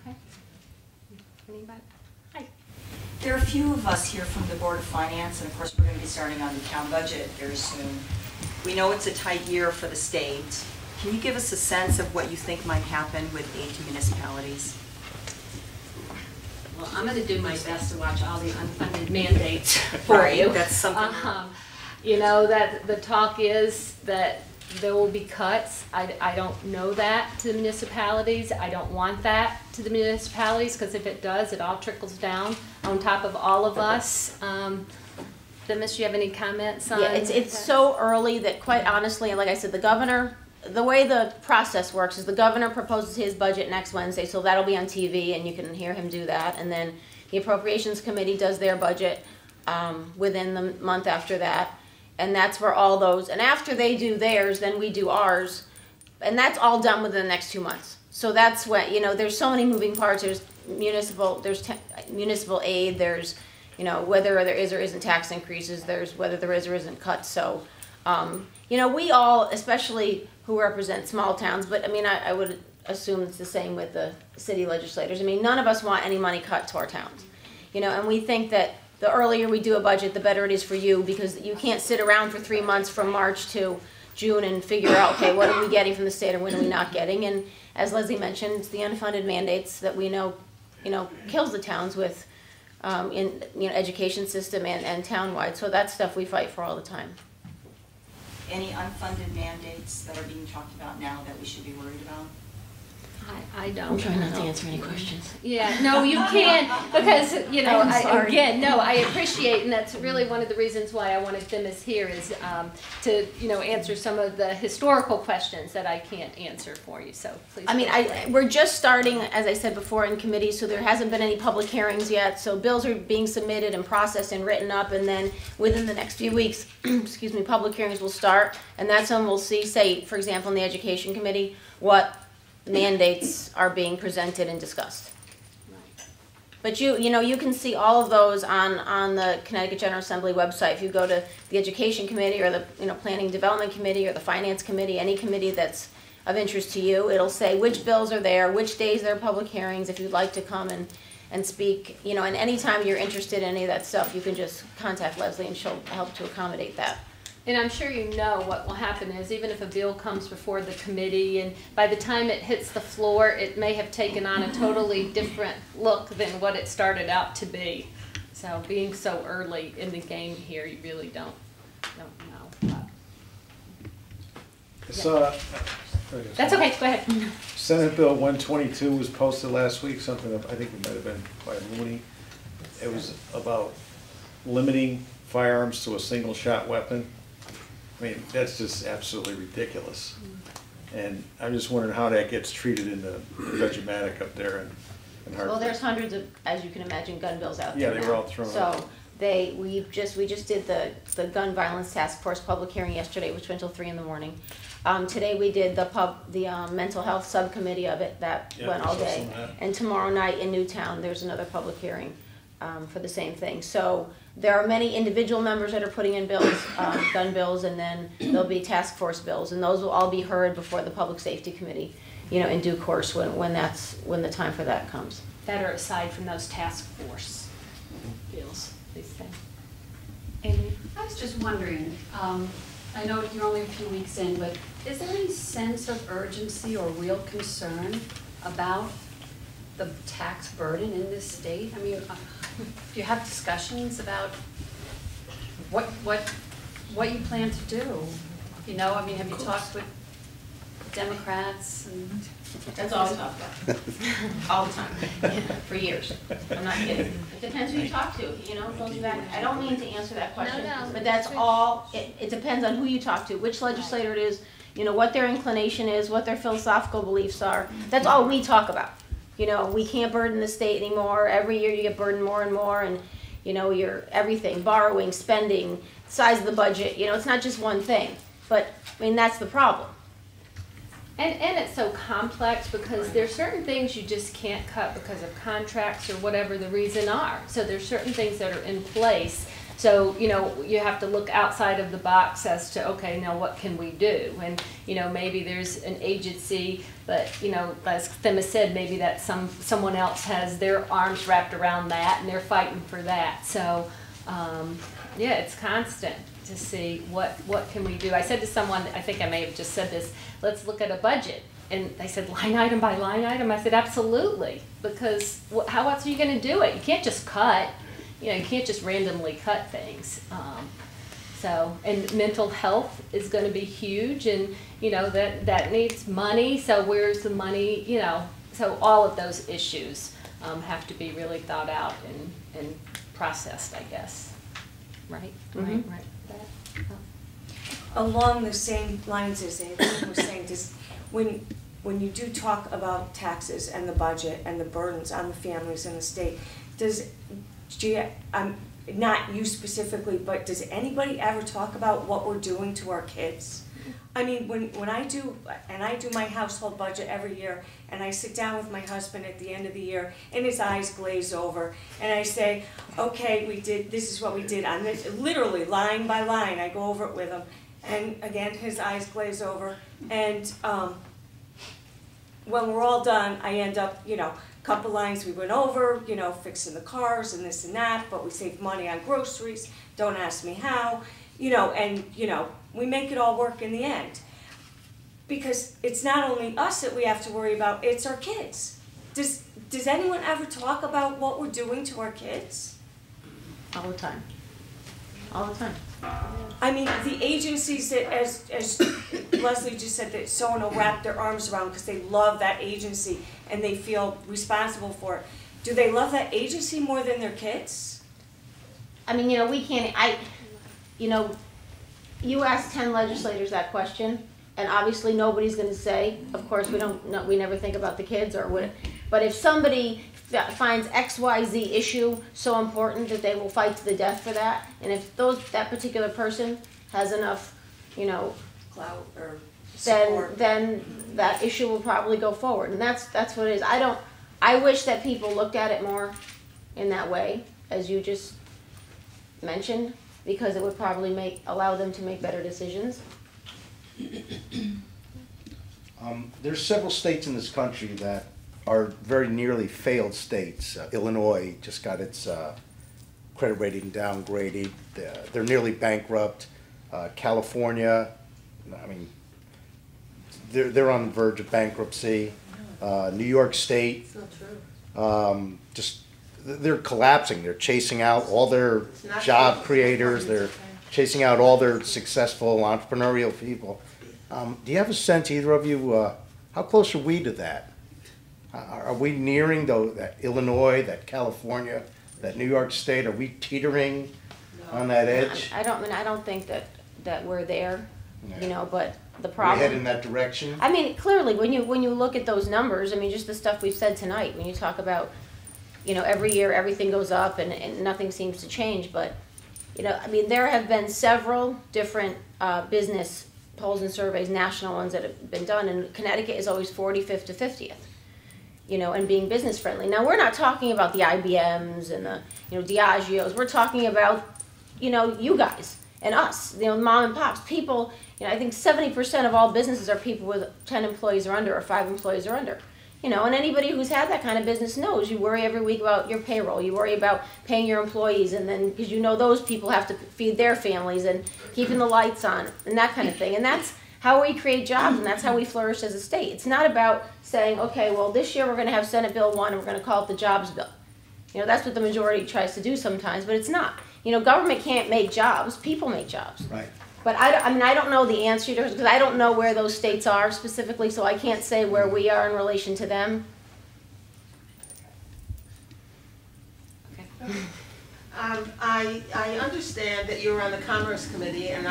Okay. Anybody? Hi. There are a few of us here from the Board of Finance, and of course we're going to be starting on the town budget very soon. We know it's a tight year for the state. Can you give us a sense of what you think might happen with aid to municipalities? Well, I'm going to do my best to watch all the unfunded mandates for you. That's something. You know, that the talk is that there will be cuts. I don't know that to the municipalities. I don't want that to the municipalities, because if it does, it all trickles down on top of all of us. Themis, do you have any comments on? Yeah, it's so early that, quite honestly, like I said, the governor, the way the process works is the governor proposes his budget next Wednesday, so that'll be on TV and you can hear him do that. And then the Appropriations Committee does their budget within the month after that. And that's where all those, and after they do theirs, then we do ours. And that's all done within the next 2 months. So that's when, you know, there's so many moving parts. There's municipal aid, there's, you know, whether there is or isn't tax increases, there's whether there is or isn't cuts. So, you know, we all, especially who represent small towns, but I mean, I would assume it's the same with the city legislators. I mean, none of us want any money cut to our towns, you know, and we think that the earlier we do a budget, the better it is for you, because you can't sit around for 3 months from March to June and figure out, okay, what are we getting from the state or what are we not getting? And as Lezlye mentioned, it's the unfunded mandates that we know, you know, kills the towns with, in, you know, education system and townwide. So that's stuff we fight for all the time. Any unfunded mandates that are being talked about now that we should be worried about? I don't. I'm trying not to answer any questions. Yeah, no, you can, because, you know, I appreciate, and that's really one of the reasons why I wanted Themis here is to, you know, answer some of the historical questions that I can't answer for you, so please. I mean, we're just starting, as I said before, in committee, so there hasn't been any public hearings yet, so bills are being submitted and processed and written up, and then within the next few weeks, excuse me, public hearings will start, and that's when we'll see, say, for example, in the Education Committee, what mandates are being presented and discussed. But you know, you can see all of those on the Connecticut General Assembly website. If you go to the Education Committee or the, you know, Planning Development Committee or the Finance Committee, any committee that's of interest to you, it'll say which bills are there, which days there are public hearings, if you'd like to come and speak, you know, and anytime you're interested in any of that stuff, you can just contact Lezlye and she'll help to accommodate that. And I'm sure you know what will happen is, even if a bill comes before the committee and by the time it hits the floor, it may have taken on a totally different look than what it started out to be. So being so early in the game here, you really don't know. That's okay, go ahead. Senate Bill 122 was posted last week, something that I think it might have been by Looney. It was about limiting firearms to a single shot weapon. I mean, that's just absolutely ridiculous. And I'm just wondering how that gets treated in the Regiment up there in Hartford. Well, there's hundreds of, as you can imagine, gun bills out there. Yeah, they were all thrown out. So we just did the Gun Violence Task Force public hearing yesterday, which went till 3 in the morning. Today we did the mental health subcommittee of it that went all day. And tomorrow night in Newtown, there's another public hearing for the same thing. So there are many individual members that are putting in bills, gun bills, and then there'll be task force bills, and those will all be heard before the Public Safety Committee, you know, in due course when the time for that comes. That are aside from those task force bills, these things. Amy? I was just wondering, I know you're only a few weeks in, but is there any sense of urgency or real concern about the tax burden in this state? I mean, do you have discussions about what you plan to do? You know, I mean, have you talked with Democrats? And that's all we talk about. All the time. For years. I'm not kidding. It depends who you talk to. You know, it goes back. I don't mean to answer that question, but that's all. It depends on who you talk to, which legislator it is, you know, what their inclination is, what their philosophical beliefs are. That's all we talk about. You know, we can't burden the state anymore. Every year you get burdened more and more, and you know, you're everything, borrowing, spending, size of the budget. You know, it's not just one thing. But I mean, that's the problem. And it's so complex because there's certain things you just can't cut because of contracts or whatever the reason are. So there's certain things that are in place So, you know, you have to look outside of the box as to, okay, now what can we do? And, you know, maybe there's an agency, but, you know, as Themis said, maybe that someone else has their arms wrapped around that and they're fighting for that. So, yeah, it's constant to see what can we do. I said to someone, I think I may have just said this, let's look at a budget. And they said, line item by line item. I said, absolutely, because how else are you going to do it? You can't just cut. You know, you can't just randomly cut things. And mental health is going to be huge, and you know that needs money. So where's the money? You know, so all of those issues have to be really thought out and processed, I guess. Right? Mhm. Right. That, Along the same lines as Aileen was saying, when you do talk about taxes and the budget and the burdens on the families in the state, not you specifically, but does anybody ever talk about what we're doing to our kids? I mean, when I do my household budget every year, and I sit down with my husband at the end of the year, and his eyes glaze over, and I say, okay, this is what we did on this, literally line by line, I go over it with him, and again, his eyes glaze over, and when we're all done, I end up, you know, a couple lines we went over, you know, fixing the cars and this and that, but we saved money on groceries, don't ask me how, you know, and, you know, we make it all work in the end. Because it's not only us that we have to worry about, it's our kids. Does anyone ever talk about what we're doing to our kids? All the time. All the time. I mean, the agencies that, as Lezlye just said, that someone will wrap their arms around because they love that agency and they feel responsible for it. Do they love that agency more than their kids? I mean, you know, you ask 10 legislators that question, and obviously nobody's going to say, of course, we never think about the kids or what. But if somebody finds XYZ issue so important that they will fight to the death for that, and if that particular person has enough, you know, Clout or support? then that issue will probably go forward, and that's what it is. I wish that people looked at it more in that way, as you just mentioned, because it would probably allow them to make better decisions. There's several states in this country that are very nearly failed states. Illinois just got its credit rating downgraded. They're nearly bankrupt. California, I mean, they're on the verge of bankruptcy. New York State, they're collapsing. They're chasing out all their job creators. They're chasing out all their successful entrepreneurial people. Do you have a sense, either of you, how close are we to that? Are we nearing that Illinois, that California, that New York State? Are we teetering on that edge? I don't think that we're there, Yeah. you know, but the Are we problem. head in that direction? I mean, clearly, when you look at those numbers, I mean, just the stuff we've said tonight, when you talk about, you know, every year everything goes up and nothing seems to change, but, you know, I mean, there have been several different business polls and surveys, national ones that have been done, and Connecticut is always 45th to 50th, you know, and being business friendly. Now, we're not talking about the IBMs and the, you know, Diageos. We're talking about, you know, you guys and us, you know, mom and pops, people. You know, I think 70% of all businesses are people with 10 employees or under, or 5 employees or under. You know, and anybody who's had that kind of business knows you worry every week about your payroll. You worry about paying your employees, and then because you know those people have to feed their families and keeping the lights on and that kind of thing. And that's how we create jobs, and that's how we flourish as a state. It's not about saying, okay, well, this year we're going to have Senate Bill 1 and we're going to call it the Jobs Bill. You know, that's what the majority tries to do sometimes, but it's not. You know, government can't make jobs. People make jobs. Right. But I mean, I don't know the answer to it because I don't know where those states are specifically, so I can't say where we are in relation to them. I understand that you're on the Commerce Committee, and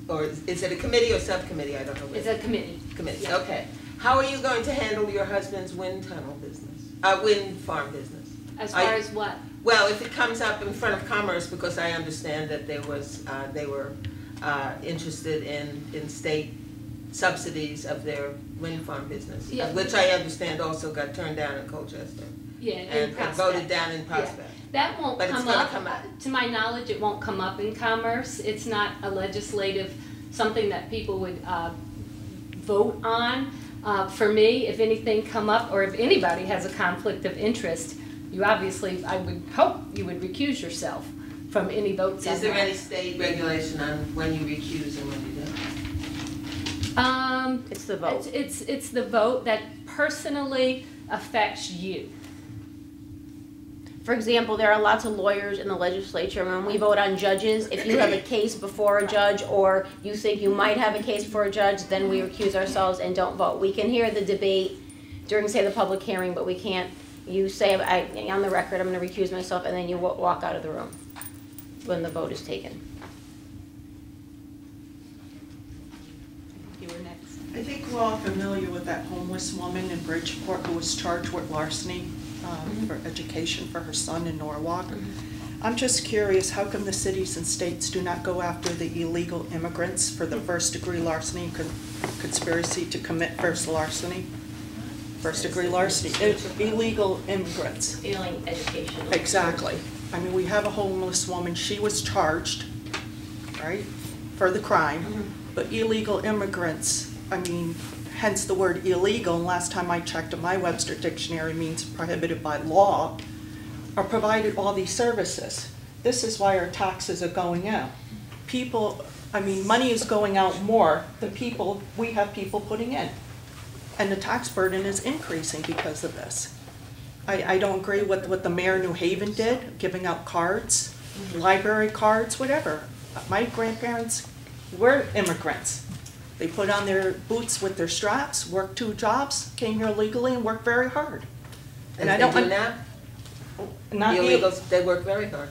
or is it a committee or subcommittee? I don't know. It's a committee. Committee, Yeah. okay. How are you going to handle your husband's wind tunnel business, wind farm business? As far as what? Well, if it comes up in front of Commerce, because I understand that they were interested in state subsidies of their wind farm business, Yeah. which I understand also got turned down in Colchester. Yeah, in and Prospect. voted down in Prospect. That won't But it's come gonna up. come up. To my knowledge, it won't come up in commerce. It's not a legislative, something that people would vote on. For me, if anything come up, or if anybody has a conflict of interest, you obviously, I would hope you would recuse yourself from any votes. Is there on that. any state regulation on when you recuse and when you don't? It's the vote. It's the vote that personally affects you. For example, there are lots of lawyers in the legislature, and when we vote on judges, if you have a case before a judge, or you think you might have a case before a judge, then we recuse ourselves and don't vote. We can hear the debate during, say, the public hearing, but we can't, you say, on the record, I'm gonna recuse myself, and then you walk out of the room when the vote is taken. You were next. I think we're all familiar with that homeless woman in Bridgeport who was charged with larceny for education for her son in Norwalk. I'm just curious, how come the cities and states do not go after the illegal immigrants for the first-degree larceny, conspiracy to commit first-degree larceny, illegal immigrants? Feeling education. Exactly. I mean, we have a homeless woman, she was charged, right, for the crime, but illegal immigrants, I mean, hence the word illegal, and last time I checked in my Webster dictionary means prohibited by law, are provided all these services. This is why our taxes are going out. People, I mean, money is going out more than people, we have people putting in. And the tax burden is increasing because of this. I don't agree with what the mayor of New Haven did, giving out cards, library cards, whatever. My grandparents were immigrants. They put on their boots with their straps, worked 2 jobs, came here legally and worked very hard. And I don't do now? not The illegals, they work very hard.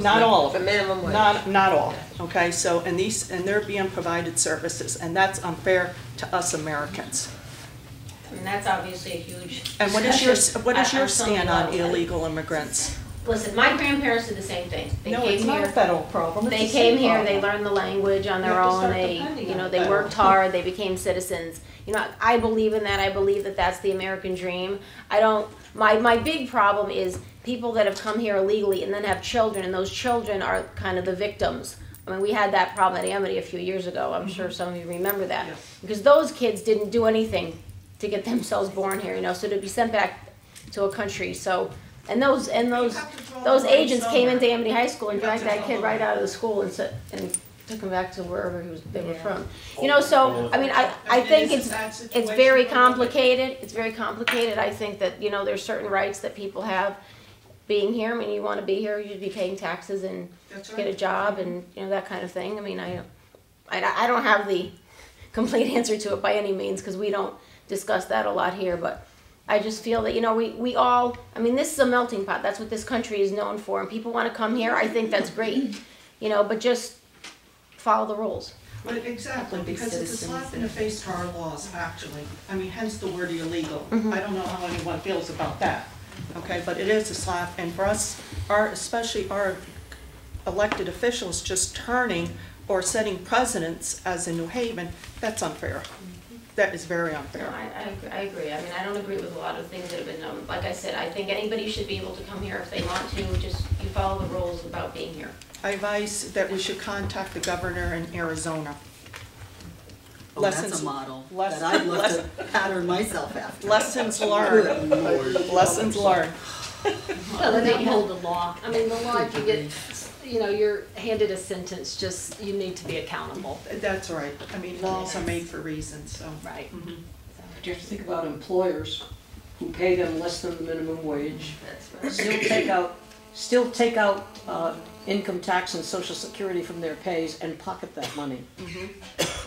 Not all of The them. minimum wage. Not all, okay, so, and they're being provided services, and that's unfair to us Americans. I mean, that's obviously a huge. And what is your on some stand on level. illegal immigrants? Listen, my grandparents did the same thing. They No, came it's not a here. federal problem, it's a They state came here, they problem. learned the language on their You have to own, start they, depending you on know, the they federal. worked hard, they became citizens. You know, I believe in that, I believe that that's the American dream. My big problem is people that have come here illegally and then have children, and those children are kind of the victims. I mean, we had that problem at Amity a few years ago, I'm sure some of you remember that. Yes. Because those kids didn't do anything to get themselves born here, you know, so to be sent back to a country, so, and those have to draw those the line agents came somewhere. into Amity High School and You have dragged to that draw kid the right line. out of the school and took him back to wherever they were from. You know, so, I mean, I think It's a bad it's situation very for complicated, it's very complicated. I think that, you know, there's certain rights that people have being here. I mean, you wanna be here, you should be paying taxes and That's get a right. job and, you know, that kind of thing. I mean, I don't have the complete answer to it by any means, because we don't discuss that a lot here, but I just feel that, you know, we all, I mean, this is a melting pot, that's what this country is known for, and people wanna come here, I think that's great, you know, but just follow the rules. But exactly, because it's a slap in the face to our laws, actually. I mean, hence the word illegal. I don't know how anyone feels about that, okay? But it is a slap, and for us, especially our elected officials just turning or setting precedents, as in New Haven, that's unfair. That is very No, unfair. I agree. I mean, I don't agree with a lot of things that have been done. Like I said, I think anybody should be able to come here if they want to, just you follow the rules about being here. I advise that we should contact the governor in Arizona. Oh, that's Lessons- a model less- that I'd love to pattern myself after. Lessons learned. Lessons learned. Well, and they hold the law. I mean, the law, if you get, you know, you're handed a sentence, just, you need to be accountable. That's right. I mean, laws are made for reasons, so. Right. Mhm. Do you have to think about employers who pay them less than the minimum wage, That's right. still take out income tax and social security from their pays and pocket that money?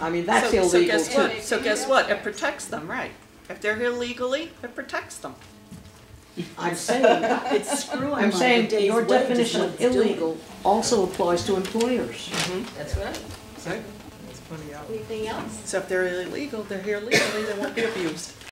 I mean, that's So illegal guess too. what? So guess what? It protects them, right? If they're here legally, it protects them. I'm saying, It's screwing I'm my saying day's your wages definition what of it's doing. illegal also applies to employers. That's right. Right? Anything else? So if they're illegal, they're here legally, they won't be abused.